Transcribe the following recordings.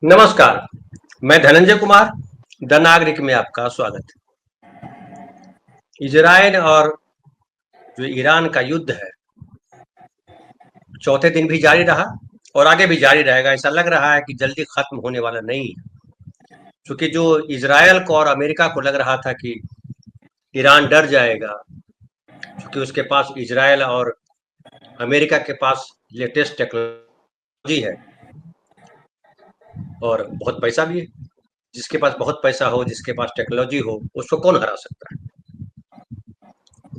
नमस्कार, मैं धनंजय कुमार, द नागरिक में आपका स्वागत है। इजराइल और जो ईरान का युद्ध है, चौथे दिन भी जारी रहा और आगे भी जारी रहेगा। ऐसा लग रहा है कि जल्दी खत्म होने वाला नहीं है, क्योंकि जो इजराइल को और अमेरिका को लग रहा था कि ईरान डर जाएगा, क्योंकि उसके पास इजराइल और अमेरिका के पास लेटेस्ट टेक्नोलॉजी है और बहुत पैसा भी है। जिसके पास बहुत पैसा हो, जिसके पास टेक्नोलॉजी हो, उसको कौन हरा सकता है।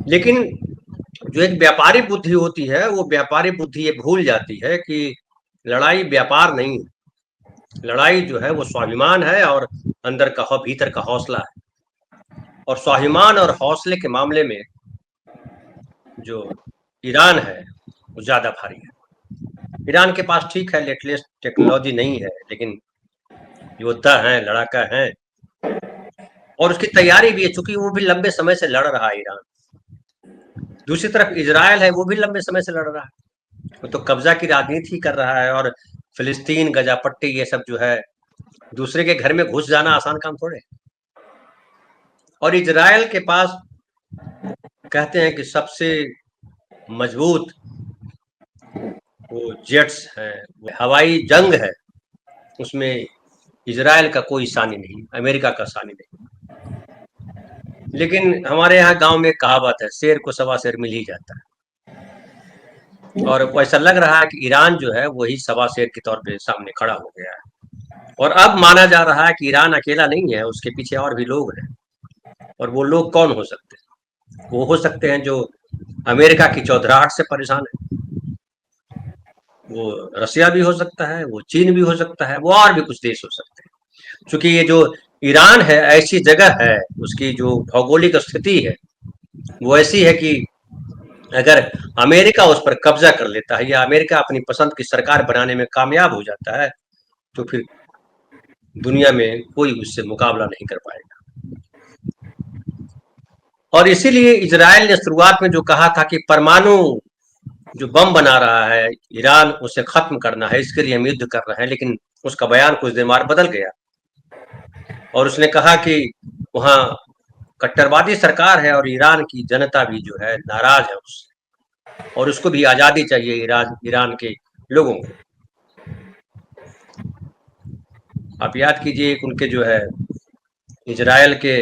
लेकिन जो एक व्यापारी बुद्धि होती है, वो व्यापारी बुद्धि ये भूल जाती है कि लड़ाई व्यापार नहीं है। लड़ाई जो है वो स्वाभिमान है और अंदर का भीतर का हौसला है। और स्वाभिमान और हौसले के मामले में जो ईरान है वो ज्यादा भारी है। ईरान के पास ठीक है लेटेस्ट टेक्नोलॉजी नहीं है, लेकिन योद्धा है, लड़ाका है और उसकी तैयारी भी है, चूंकि वो भी लंबे समय से लड़ रहा है ईरान। दूसरी तरफ इजराइल है, वो भी लंबे समय से लड़ रहा है। वो तो कब्जा की राजनीति कर रहा है और फिलिस्तीन, गजा पट्टी, ये सब जो है दूसरे के घर में घुस जाना आसान काम थोड़े। और इजराइल के पास कहते हैं कि सबसे मजबूत वो जेट्स हैं, वो हवाई जंग है, उसमें इजराइल का कोई सानी नहीं, अमेरिका का सानी नहीं। लेकिन हमारे यहाँ गांव में कहावत है, शेर को सवा शेर मिल ही जाता है। और वैसा लग रहा है कि ईरान जो है वही सवा शेर के तौर पे सामने खड़ा हो गया है। और अब माना जा रहा है कि ईरान अकेला नहीं है, उसके पीछे और भी लोग हैं। और वो लोग कौन हो सकते हैं? वो हो सकते हैं जो अमेरिका की चौधराहट से परेशान है। वो रसिया भी हो सकता है, वो चीन भी हो सकता है, वो और भी कुछ देश हो सकते हैं। क्योंकि ये जो ईरान है ऐसी जगह है, उसकी जो भौगोलिक स्थिति है वो ऐसी है कि अगर अमेरिका उस पर कब्जा कर लेता है या अमेरिका अपनी पसंद की सरकार बनाने में कामयाब हो जाता है, तो फिर दुनिया में कोई उससे मुकाबला नहीं कर पाएगा। और इसीलिए इजराइल ने शुरुआत में जो कहा था कि परमाणु जो बम बना रहा है ईरान, उसे खत्म करना है, इसके लिए हम युद्ध कर रहे हैं। लेकिन उसका बयान कुछ देर बाद बदल गया और उसने कहा कि वहां कट्टरवादी सरकार है और ईरान की जनता भी जो है नाराज है उससे, और उसको भी आजादी चाहिए ईरान के लोगों को। आप याद कीजिए, उनके जो है इजराइल के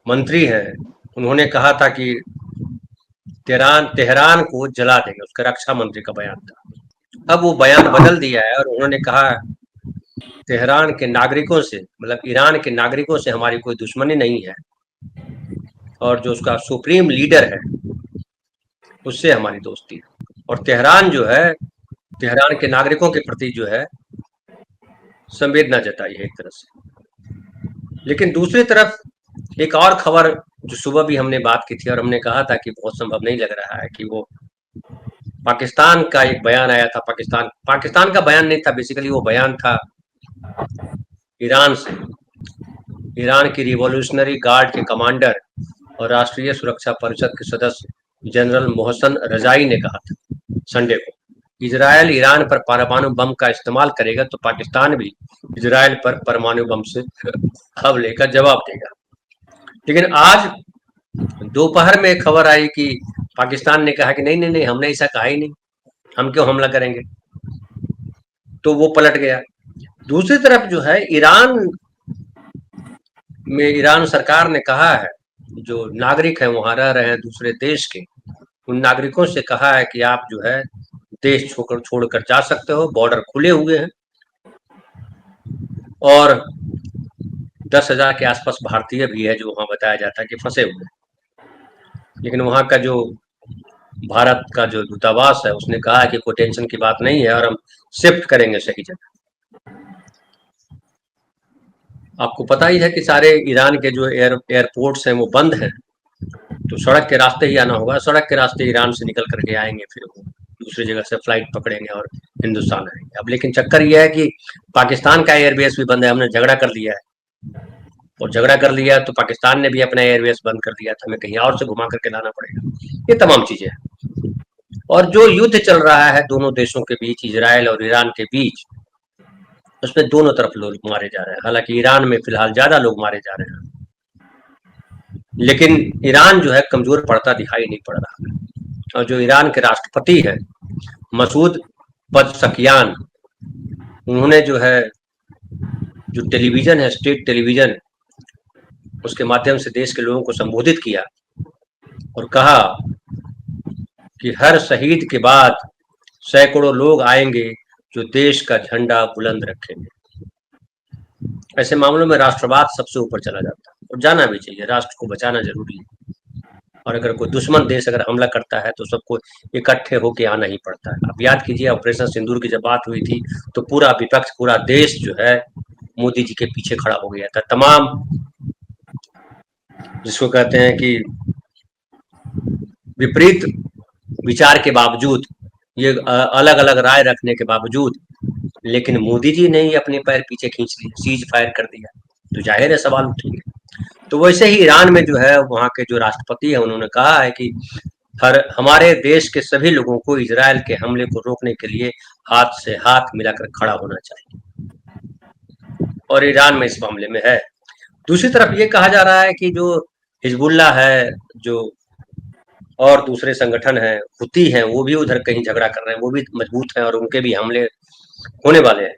मंत्री हैं, उन्होंने कहा था कि तेहरान को जला देंगे, उसका रक्षा मंत्री का बयान था। अब वो बयान बदल दिया है और उन्होंने कहा तेहरान के नागरिकों से, मतलब ईरान के नागरिकों से हमारी कोई दुश्मनी नहीं है और जो उसका सुप्रीम लीडर है उससे हमारी दोस्ती है। और तेहरान जो है, तेहरान के नागरिकों के प्रति जो है संवेदना जताई है एक तरह से। लेकिन दूसरी तरफ एक और खबर जो सुबह भी हमने बात की थी और हमने कहा था कि बहुत संभव नहीं लग रहा है, कि वो पाकिस्तान का एक बयान आया था। पाकिस्तान का बयान नहीं था, बेसिकली वो बयान था ईरान से। ईरान की रिवॉल्यूशनरी गार्ड के कमांडर और राष्ट्रीय सुरक्षा परिषद के सदस्य जनरल मोहसन रजाई ने कहा था संडे को, इजराइल ईरान पर परमाणु बम का इस्तेमाल करेगा तो पाकिस्तान भी इजराइल पर परमाणु बम से हमले का जवाब देगा। लेकिन आज दोपहर में खबर आई कि पाकिस्तान ने कहा कि नहीं नहीं नहीं, हमने ऐसा कहा ही नहीं, हम क्यों हमला करेंगे। तो वो पलट गया। दूसरी तरफ जो है ईरान में, ईरान सरकार ने कहा है, जो नागरिक हैं वहां रह रहे हैं दूसरे देश के, उन नागरिकों से कहा है कि आप जो है देश छोड़कर जा सकते हो, बॉर्डर खुले हुए हैं। और 10,000 के आसपास भारतीय भी है जो वहां बताया जाता है कि फंसे हुए हैं। लेकिन वहां का जो भारत का जो दूतावास है उसने कहा है कि कोई टेंशन की बात नहीं है और हम शिफ्ट करेंगे सही जगह। आपको पता ही है कि सारे ईरान के जो एयरपोर्ट्स हैं वो बंद हैं, तो सड़क के रास्ते ही आना होगा। सड़क के रास्ते ईरान से निकल करके आएंगे, फिर वो दूसरी जगह से फ्लाइट पकड़ेंगे और हिंदुस्तान आएंगे। अब लेकिन चक्कर यह है कि पाकिस्तान का एयरबेस भी बंद है, हमने झगड़ा कर लिया है। और झगड़ा कर लिया तो पाकिस्तान ने भी अपना एयरबेस बंद कर दिया था, हमें कहीं और से घुमा करके लाना पड़ेगा। ये तमाम चीजें हैं। और जो युद्ध चल रहा है दोनों देशों के बीच, इजराइल और ईरान के बीच, उसमें दोनों तरफ लोग मारे जा रहे हैं। हालांकि ईरान में फिलहाल ज्यादा लोग मारे जा रहे हैं, लेकिन ईरान जो है कमजोर पड़ता दिखाई नहीं पड़ रहा है। और जो ईरान के राष्ट्रपति हैं मसूद पज़ेश्कियान, उन्होंने जो है जो टेलीविजन है, स्टेट टेलीविजन, उसके माध्यम से देश के लोगों को संबोधित किया और कहा कि हर शहीद के बाद सैकड़ों लोग आएंगे जो देश का झंडा बुलंद रखेंगे। ऐसे मामलों में राष्ट्रवाद सबसे ऊपर चला जाता है और जाना भी चाहिए, राष्ट्र को बचाना जरूरी है। और अगर कोई दुश्मन देश अगर हमला करता है तो सबको इकट्ठे होके आना ही पड़ता है। अब याद कीजिए ऑपरेशन सिंदूर की जब बात हुई थी तो पूरा विपक्ष, पूरा देश जो है मोदी जी के पीछे खड़ा हो गया था। तमाम जिसको कहते हैं कि विपरीत विचार के बावजूद, ये अलग अलग राय रखने के बावजूद, लेकिन मोदी जी ने ही अपने पैर पीछे खींच लिए, सीज फायर कर दिया, तो जाहिर है सवाल उठेंगे। तो वैसे ही ईरान में जो है वहाँ के जो राष्ट्रपति है उन्होंने कहा है कि हमारे देश के सभी लोगों को इजराइल के हमले को रोकने के लिए हाथ से हाथ मिलाकर खड़ा होना चाहिए, और ईरान में इस मामले में है। दूसरी तरफ ये कहा जा रहा है कि जो हिजबुल्ला है, जो और दूसरे संगठन हैं, हुती हैं, वो भी उधर कहीं झगड़ा कर रहे हैं, वो भी मजबूत हैं और उनके भी हमले होने वाले हैं,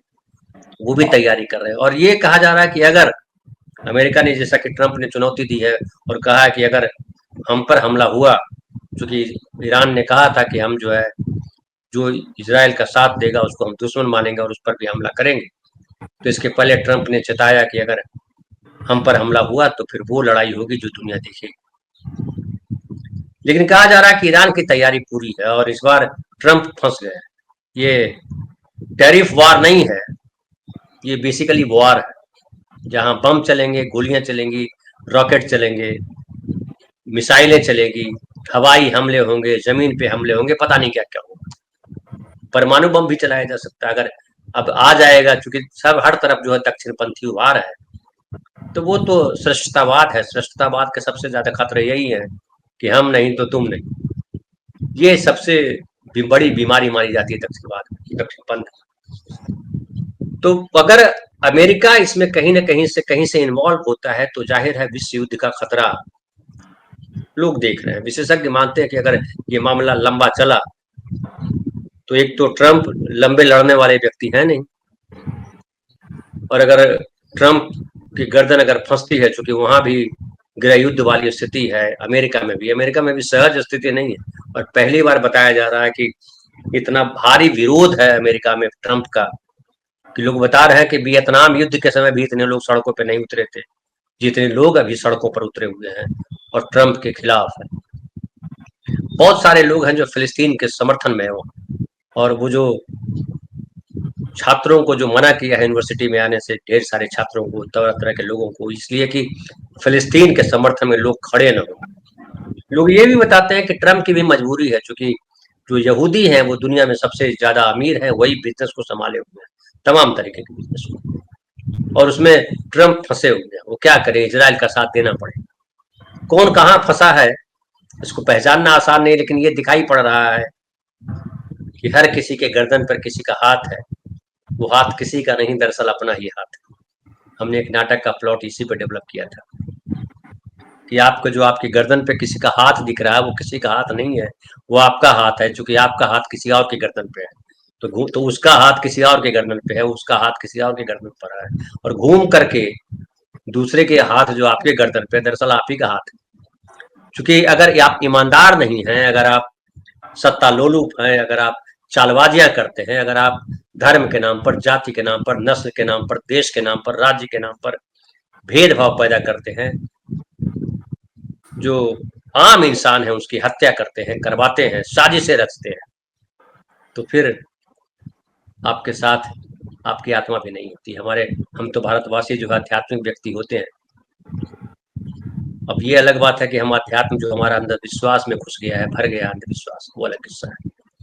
वो भी तैयारी कर रहे हैं। और ये कहा जा रहा है कि अगर अमेरिका ने, जैसा कि ट्रंप ने चुनौती दी है और कहा है कि अगर हम पर हमला हुआ, चूंकि ईरान ने कहा था कि हम जो है जो इजराइल का साथ देगा उसको हम दुश्मन मानेंगे और उस पर भी हमला करेंगे, तो इसके पहले ट्रंप ने चेताया कि अगर हम पर हमला हुआ तो फिर वो लड़ाई होगी जो दुनिया देखेगी। लेकिन कहा जा रहा है कि ईरान की तैयारी पूरी है और इस बार ट्रंप फंस गए। ये टैरिफ वार नहीं है, ये बेसिकली वॉर है, जहां बम चलेंगे, गोलियां चलेंगी, रॉकेट चलेंगे, मिसाइलें चलेगी, हवाई हमले होंगे, जमीन पे हमले होंगे, पता नहीं क्या क्या होगा। परमाणु बम भी चलाया जा सकता है अगर अब आ जाएगा, चूंकि सब हर तरफ जो है दक्षिणपंथी उभार है, तो वो तो श्रेष्ठतावाद है। श्रेष्ठतावाद के सबसे ज्यादा खतरे यही है कि हम नहीं तो तुम नहीं, ये सबसे बड़ी बीमारी मानी जाती है दक्षिणवाद, दक्षिणपंथ। तो अगर अमेरिका इसमें कहीं से इन्वॉल्व होता है तो जाहिर है विश्व युद्ध का खतरा लोग देख रहे हैं। विशेषज्ञ मानते हैं कि अगर ये मामला लंबा चला तो एक तो ट्रंप लंबे लड़ने वाले व्यक्ति हैं नहीं, और अगर ट्रंप की गर्दन अगर फंसती है, चूंकि वहां भी गृह युद्ध वाली स्थिति है, अमेरिका में भी सहज स्थिति नहीं है। और पहली बार बताया जा रहा है कि इतना भारी विरोध है अमेरिका में ट्रंप का कि लोग बता रहे हैं कि वियतनाम युद्ध के समय भी इतने लोग सड़कों पर नहीं उतरे थे जितने लोग अभी सड़कों पर उतरे हुए हैं और ट्रंप के खिलाफ है। बहुत सारे लोग हैं जो फिलिस्तीन के समर्थन में हो, और वो जो छात्रों को जो मना किया है यूनिवर्सिटी में आने से, ढेर सारे छात्रों को, तरह तरह के लोगों को, इसलिए कि फिलिस्तीन के समर्थन में लोग खड़े न हो। लोग ये भी बताते हैं कि ट्रंप की भी मजबूरी है, क्योंकि जो यहूदी हैं वो दुनिया में सबसे ज्यादा अमीर हैं, वही बिजनेस को संभाले हुए हैं, तमाम तरीके के बिजनेस को, और उसमें ट्रंप फंसे हुए हैं। वो क्या करें, इजराइल का साथ देना पड़ेगा। कौन कहाँ फंसा है इसको पहचानना आसान नहीं, लेकिन ये दिखाई पड़ रहा है कि हर किसी के गर्दन पर किसी का हाथ है। वो हाथ किसी का नहीं, दरअसल अपना ही हाथ है। हमने एक नाटक का प्लॉट इसी पे डेवलप किया था कि आपको जो आपकी गर्दन पे किसी का हाथ दिख रहा है वो किसी का हाथ नहीं है, वो आपका हाथ है। चूंकि आपका हाथ किसी और की गर्दन पे है तो उसका हाथ किसी और के गर्दन पे है, उसका हाथ किसी और के गर्दन पर है, और घूम करके दूसरे के हाथ जो आपके गर्दन पे, दरअसल आप ही का हाथ है। चूंकि अगर आप ईमानदार नहीं हैं, अगर आप सत्ता लोलुप हैं, अगर आप चालबाजियां करते हैं, अगर आप धर्म के नाम पर, जाति के नाम पर, नस्ल के नाम पर, देश के नाम पर, राज्य के नाम पर भेदभाव पैदा करते हैं, जो आम इंसान है उसकी हत्या करते हैं, करवाते हैं, साजिशें रचते हैं, तो फिर आपके साथ आपकी आत्मा भी नहीं होती। हम तो भारतवासी जो है आध्यात्मिक व्यक्ति होते हैं। अब ये अलग बात है कि हम अध्यात्म जो हमारा अंधविश्वास में घुस गया है, भर गया अंधविश्वास, वो अलग किस्सा है।